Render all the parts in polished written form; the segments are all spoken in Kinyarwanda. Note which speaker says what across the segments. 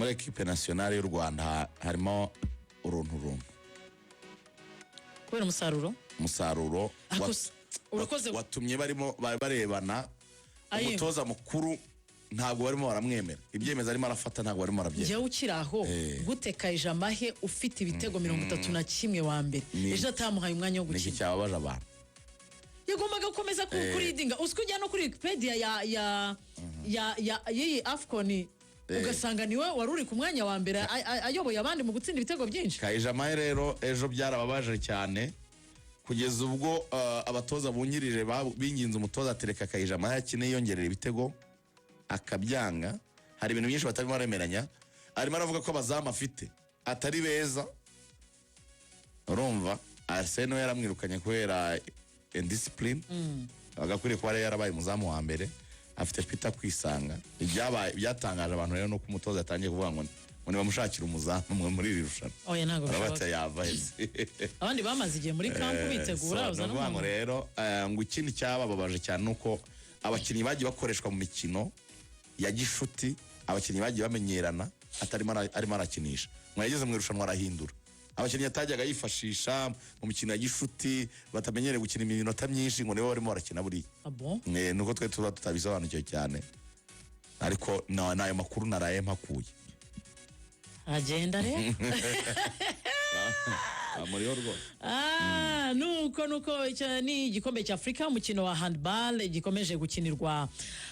Speaker 1: muri ikipe nationale y'u Rwanda harimo urunturuntu
Speaker 2: kubera umusaruro
Speaker 1: watumye barimo barebana umutoza mukuru ntabwo barimo baramwemera ibyemeza arimo arafata ntabwo barimo arabyemera
Speaker 2: njyewe ukiraho gutekaje amahe ufite ibitego 31 wa mbere ejo atamuhaye umwanya wo gukina
Speaker 1: niki cyababaje abantu
Speaker 2: yagombaga gukomeza kuridinga uskujya no kuri Wikipedia ya Afcon ugasanga niwe waruri ku mwanya wa mbere ayoboye abandi mu gutsinda ibitego byinshi
Speaker 1: Kayijamahe rero ejo byarababaje cyane kugeza ubwo abatoza bunyirije binginze umutoza atereka Kayijamahe akine yongerera ibitego akabyanga hari ibintu byinshi batarimo baremeranya arimo aravuga ko abazamu afite atari beza urumva Arsene yaramwirukanye kubera indiscipline agakwiriye kuba yarabaye umuzamu wa mbere afite Peter kwisanga byatangaje abantu rero no kumutoza yatangiye kuvuga ngo bamushakira umuzamu muri iri rushanwa
Speaker 2: oya ntago
Speaker 1: bashobora yavaheze
Speaker 2: abandi bamaze igihe muri camp bitegura
Speaker 1: uzana ngo rero ngo ikindi cyabababaje cyane nuko abakinnyi bagiye bakoreshwa mu mikino ya gishuti abakinnyi bagiye bamenyerana arimo arakinisha mwageze mu irushanwa arahindura abakinnyi yatajyaga yifashisha mu mikino ya gishuti batamenyereye gukina iminota myinshi ngo nibo barimo barakina buri nuko twe tuba tutabisobanukiwe cyane ariko nayo makuru naraye mpakuye
Speaker 2: agenda rero
Speaker 1: amuriyo rwose
Speaker 2: nuko ni igikombe cya Afrika umukino wa handball gikomeje gukinirwa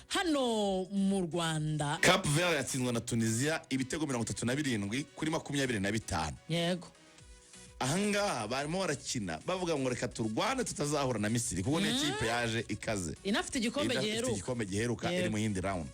Speaker 2: hano mu Rwanda
Speaker 1: Cap Vert yatsinzwe na Tunisia ibitego 37 kuri 25
Speaker 2: yego
Speaker 1: ahangaha barimo barakina bavuga ngo reka turwane tutazahura na Misiri kuko ni ikipe yaje ikaze
Speaker 2: inafite igikombe giheruka
Speaker 1: iri mu yindi round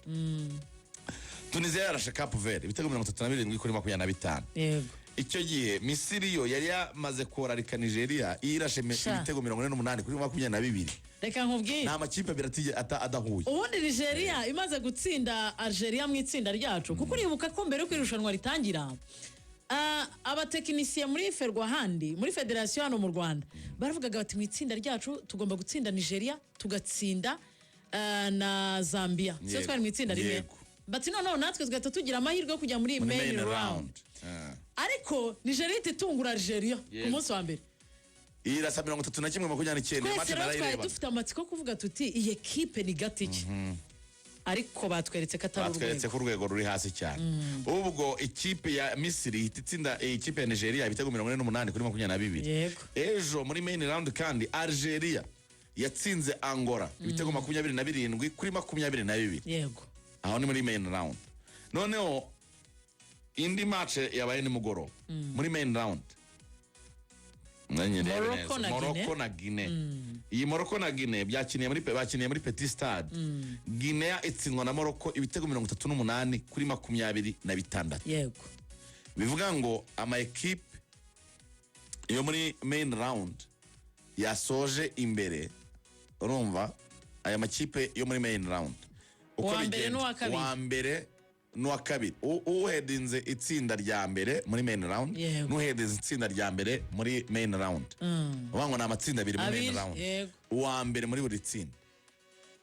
Speaker 1: Tunisia yarashe Cap Vert ibitego 37 kuri 25
Speaker 2: yego
Speaker 1: icyo gihe Misiri yo yari yamaze korarika Nigeria irashe ibitego 48 kuri 22
Speaker 2: reka nkubwiye
Speaker 1: nta makipe abiri adahuye
Speaker 2: ubundi Nigeria imaze gutsinda Algeria mu itsinda ryacu kuko uribuka ko mbere yo kwirushanwa ritangira abatekinisiye muri Ferwahandi muri federation hano mu Rwanda baravugaga bati mu itsinda ryacu tugomba gutsinda Nigeria tugatsinda na Zambia cyo twari mu itsinda rimwe bati no natwe tugahita tugira amahirwe yo kujya muri main round ariko Nigeria itungura Algeria ku munsi wa mbere
Speaker 1: irasa 31-29
Speaker 2: match narayireba dufite amatsiko kuvuga tuti iyi equipe ni gatiki ariko batweretse
Speaker 1: ko urwego ruri hasi cyane ubwo ikipe ya Misiri itsinda ikipe ya Nigeria ibitego 48 kuri 22 ejo muri main round kandi Algeria yatsinze Angola ibitego 27 kuri 22
Speaker 2: yego
Speaker 1: aho ni muri main round noneho indi match yabaye ni mugoro muri main round Morocco na Guinea iyi Morocco na Guinea bakiniye muri Petit Stade Guinea itsinzwe na Morocco ibitego 38 kuri 26
Speaker 2: yego
Speaker 1: bivuga ngo ama equipe yo muri main round yasoje imbere urumva aya makipe yo muri main round
Speaker 2: uko bigenda
Speaker 1: wa mbere n'uwa kabiri uhedinze itsinda rya mbere muri main round n'uhedinze itsinda rya mbere muri main round ubango na amatsinda abiri muri main round uwa mbere muri buri tsinda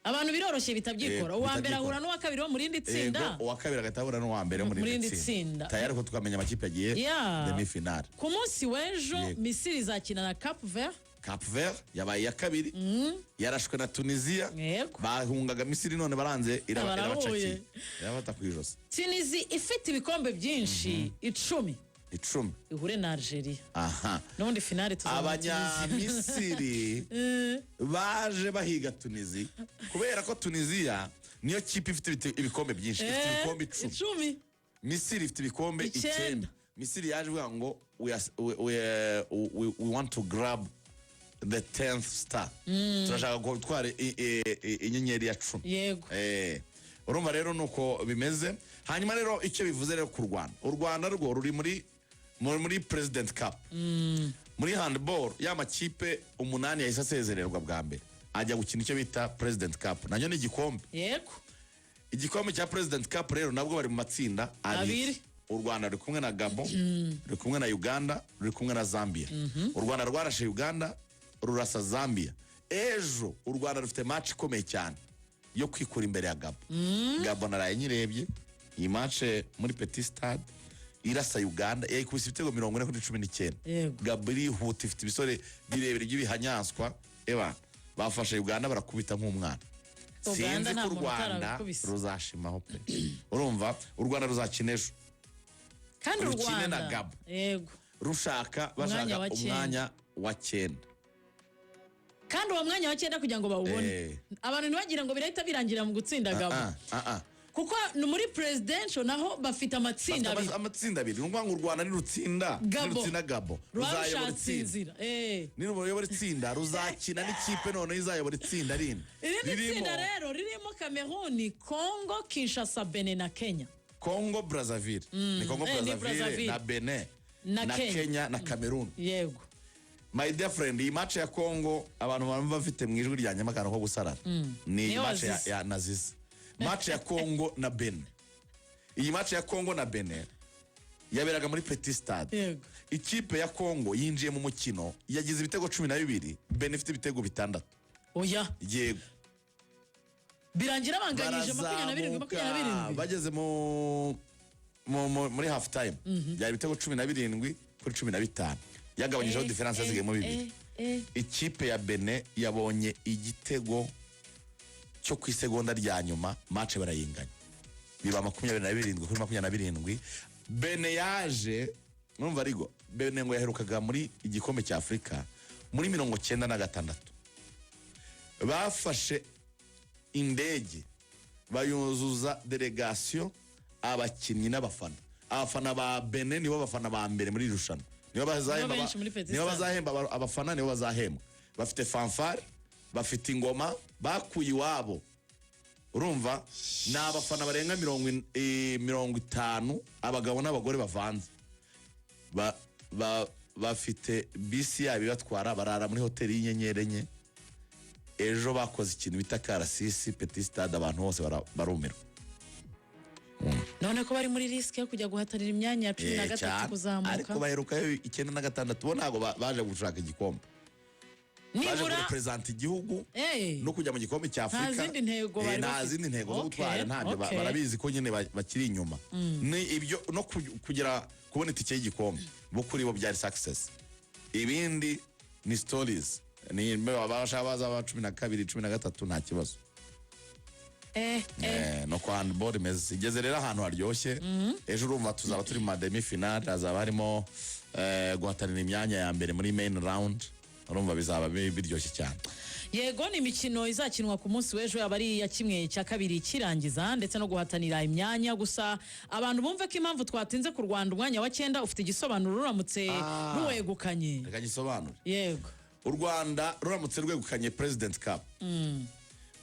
Speaker 2: abantu biroroshye bitabyikora uwa mbere ahura n'uwa kabiri wo muri indi tsinda
Speaker 1: uwa kabiri agatahura n'uwa mbere muri indi tsinda tayari ko tukamenya amakipe agiye demi finale
Speaker 2: ku munsi w'ejo Misiri izakina na
Speaker 1: Cap Vert yabaye ya kabiri yarashwe na Tunisia bahungaga Misiri none baranze irabacaki irabata kwijosa
Speaker 2: Tunisia ifite ibikombe byinshi 10 ihure na Algeria n'undi finale
Speaker 1: Abanyamisiri baje bahiga Tunisia kubera ko Tunisia niyo kipe ifite ibikombe byinshi ifite ibikombe
Speaker 2: 10
Speaker 1: Misiri ifite ibikombe 9 Misiri yaje vuga ngo we want to grab the 10th star turashaka gutwara inyenyeri ya 10
Speaker 2: yego
Speaker 1: urumva rero nuko bimeze hanyuma rero icyo bivuze rero ku Rwanda u Rwanda rwo ruri muri President Cup muri handball ya makipe 8 yahise asezererwa bwa mbere ajya gukina icyo bita President Cup nanyo ni igikombe
Speaker 2: yego
Speaker 1: igikombe cya President Cup rero nabwo bari mu matsinda abiri u Rwanda ruri kumwe na Gabon ruri kumwe na Uganda ruri kumwe na Zambia u Rwanda rwarashe Uganda rurasa Zambia ejo u Rwanda rufite match ikomeye cyane yo kwikura imbere ya Gabon Gabon naraye nyirebye iyi match muri Petit Stade irasa Uganda yayikubise ibitego 40-19. Gabri huti ifite ibisore birebere by'ibihanyanswa bafashe Uganda barakubita nk'umwana. Sinzi ko Rwanda ruzashimaho pe. Urumva u Rwanda ruzakinesha
Speaker 2: kandi u Rwanda
Speaker 1: rushaka bashaka umwanya wa 9
Speaker 2: kandi uwo mwanya wa 9 kugira ngo bawubone abantu ntibagira ngo birahita birangira mu gutsinda Gabo kuko ni muri presidential naho bafite amatsinda
Speaker 1: abiri n'ubwo ngo u Rwanda nirutsinda Gabo ruzayobora itsinda niruyobora itsinda ruzakina n'ikipe none izayobora itsinda rindi
Speaker 2: itsinda rero ririmo Cameroon, Congo, Kinshasa, Benin na Kenya.
Speaker 1: Congo Brazzaville ni Congo Brazzaville na Benin na Kenya na Cameroon.
Speaker 2: Yego
Speaker 1: my dear friend, iyi match ya Congo abantu bamva bafite mu ijwi rya nyamakara ho gusarara ni match ya Nazis. Match ya Congo na Benin. Iyi match ya Congo na Benin yaberaga muri Petit Stade. Ikipe ya Congo yinjiye mu mukino yagize ibitego 12, Benin ifite ibitego 6.
Speaker 2: Oya.
Speaker 1: Yego.
Speaker 2: Birangira banganyije 22
Speaker 1: bageze muri half time. Byari ibitego 17 kuri 15. Yagabanyijeho difference zigemo bibiri. Ikipe ya Benin yabonye igitego cyo ku isegonda rya nyuma match barayinganya biba 27 kuri 27. Benin yaje numva rigo Benin ngo yaherukaga muri igikombe cya Afrika muri 96 bafashe indege bayuzuza delegation abakinnyi n'abafana ba Benin nibo bafana ba mbere muri rushana nibo bazahemba abafana nibo bazahemba bafite fanfare bafite ingoma bakuye iwabo urumva na abafana barenga 50 abagabo n'abagore bavanze bafite bisi yabi batwara barara muri hoteli y'inyenyeri enye ejo bakoze ikintu bita karasisi Petit Stade abantu bose barumirwa
Speaker 2: none ko bari muri risk yo kujya guhatanira imyanya ya 13 kuzamuka
Speaker 1: ariko baheruka 9 bo ntago baje gushaka igikombe baje represent igihugu no kujya mu gikombe cya Afrika nta zindi ntego zo gutwara ntabyo barabizi ko nyine bakiri inyuma ni ibyo no kugira kubona itike y'igikombe bo kuri bo byari success ibindi ni stories ni babasha baza 12 13 nta kibazo no kwa handball meze igeze rero ahantu haryoshye ejo urumva tuzaba turi mu demi final azaba harimo guhatanira imyanya ya mbere muri main round urumva bizaba biryoshye cyane.
Speaker 2: Yego ni imikino izakinwa ku munsi w'ejo yabari ya kimwe cya kabiri kirangiza ndetse no guhatanira imyanya gusa abantu bumve ko impamvu twatinze ku Rwanda umwanya wa 9 ufite igisobanuro ruramutse ruwegukanye.
Speaker 1: Reka gisobanure.
Speaker 2: Yego.
Speaker 1: U Rwanda ruramutse rwegukanye President Cup.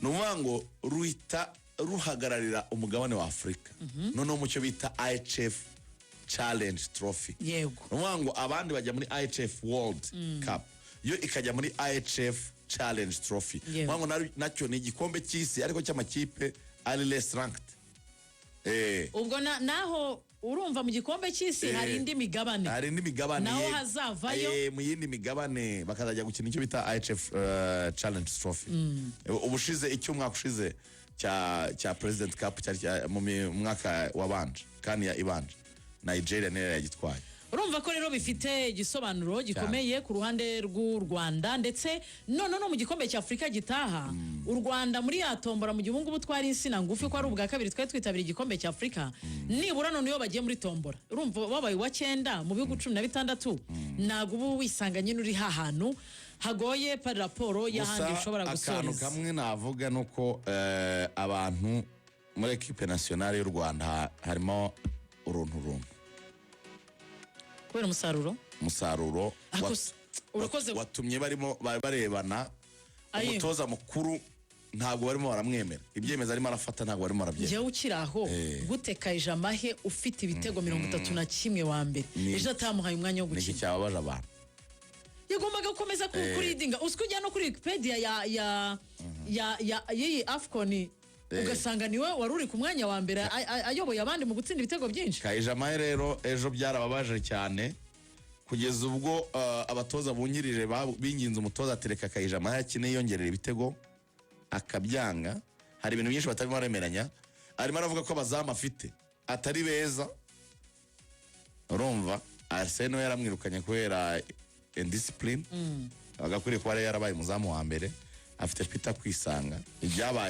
Speaker 1: Nuvango ruhita ruhagararira umugabane wa Afrika. None mu cyo bita IHF Challenge Trophy.
Speaker 2: Yego.
Speaker 1: Nuvango abandi bajya muri IHF World Cup. Yo ikajya muri IHF Challenge Trophy. Mwango nacyo ni igikombe cy'isi ariko cy'amakipe ari less ranked.
Speaker 2: Ubwo naho urumva mu gikombe cy'isi hari indi migabane. Naho hazavayo
Speaker 1: mu yindi migabane bakazajya gukina icyo bita IHF Challenge Trophy. Ubushize icyo mwaka ushize cya President Cup cyari mu mwaka wabanje kandi ya ibanje Nigeria nere yagitwaye.
Speaker 2: Urumva ko rero bifite igisobanuro gikomeye ku ruhande rw'u Rwanda ndetse none no mu gikombe cya Afrika gitaha u Rwanda muri yatombora mu gihugu butwara insina ngufi ko ari ubwa kabiri twa twitabira igikombe cya Afrika nibura none yo bagiye muri tombora urumva babaye wa 9 mu bihugu 16 nago ubu wisanganye nuri hahantu hagoye par raporo y'ahandi ushobora gusoreza.
Speaker 1: Akantu kamwe navuga nuko abantu muri equipe nationale y'u Rwanda harimo urunturuntu
Speaker 2: kubera umusaruro
Speaker 1: watumye barimo barebana umutoza mukuru ntabwo barimo baramwemera ibyemeza arimo arafata ntabwo barimo arabyemera
Speaker 2: je ukiraho gutekaje amahe ufite ibitego 31 wa mbere ejo atamuhaye umwanya wo gukina
Speaker 1: niki cyababaje abantu
Speaker 2: yagombaga gukomeza kuridinga uskujya no kuri Wikipedia ya Afcon ugasanga niwe waruri ku mwanya wa mbere ayoboye abandi mu gutsinda ibitego byinshi.
Speaker 1: Kayijamaye rero ejo byarababaje cyane kugeza ubwo abatoza bungirije binginze umutoza atereka Kayijamaye akine yongerera ibitego akabyanga. Hari ibintu byinshi batabimo baremeranya arimo aravuga ko abazama afite atari beza urumva Arsenal yaramwirukanye kubera indiscipline agakwiriye kuba yarabaye umuzamu wa mbere afite Peter kwisanga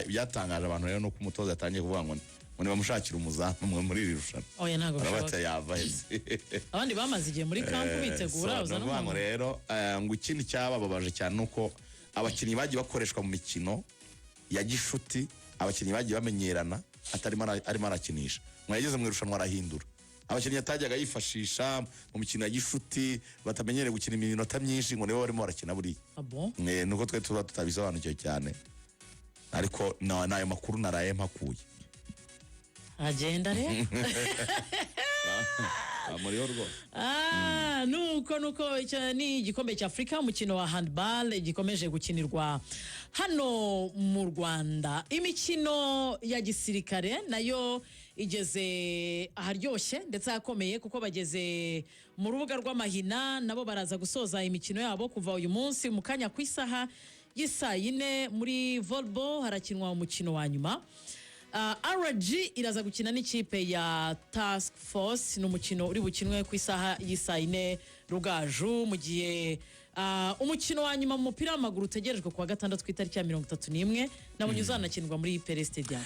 Speaker 1: byatangaje abantu rero no kumutoza yatangiye kuvuga ngo bamushakira umuzamu muri iri rushanwa
Speaker 2: oya ntago
Speaker 1: bishoboka yava
Speaker 2: abandi bamaze igihe muri camp bitegura
Speaker 1: uzana ngo rero ngo ikindi cyabababaje cyane nuko abakinnyi bagiye bakoreshwa mu mikino ya gishuti abakinnyi bagiye bamenyerana arimo arakinisha mwageze mu irushanwa arahindura abakinnyi yatajyaga yifashisha mu mikino ya gishuti batamenyereye gukina iminota myinshi ngo nibo barimo barakina buriya nuko twe tuba tutabisobanukiwe cyane ariko nayo makuru naraye mpakuye
Speaker 2: agenda rero
Speaker 1: amuriyo rwose
Speaker 2: nuko ni igikombe cya Afrika umukino wa handball gikomeje gukinirwa hano mu Rwanda imikino ya gisirikare nayo igeze aharyoshye ndetse akomeye kuko bageze mu rubuga rw'amahina nabo baraza gusoza imikino yabo kuva uyu munsi mu kanya ku isaha y'isayine muri volleyball harakinwa umukino wa nyuma RG iraza gukina n'ikipe ya Task Force n'umukino uri bukinwe ku isaha y'isayine Rugaju mu gihe umukino wa nyuma mu mupira w'amaguru utegerejwe kuwa gatandatu ku itariki ya 31 nabonye uzanakinirwa muri Pele Stadium.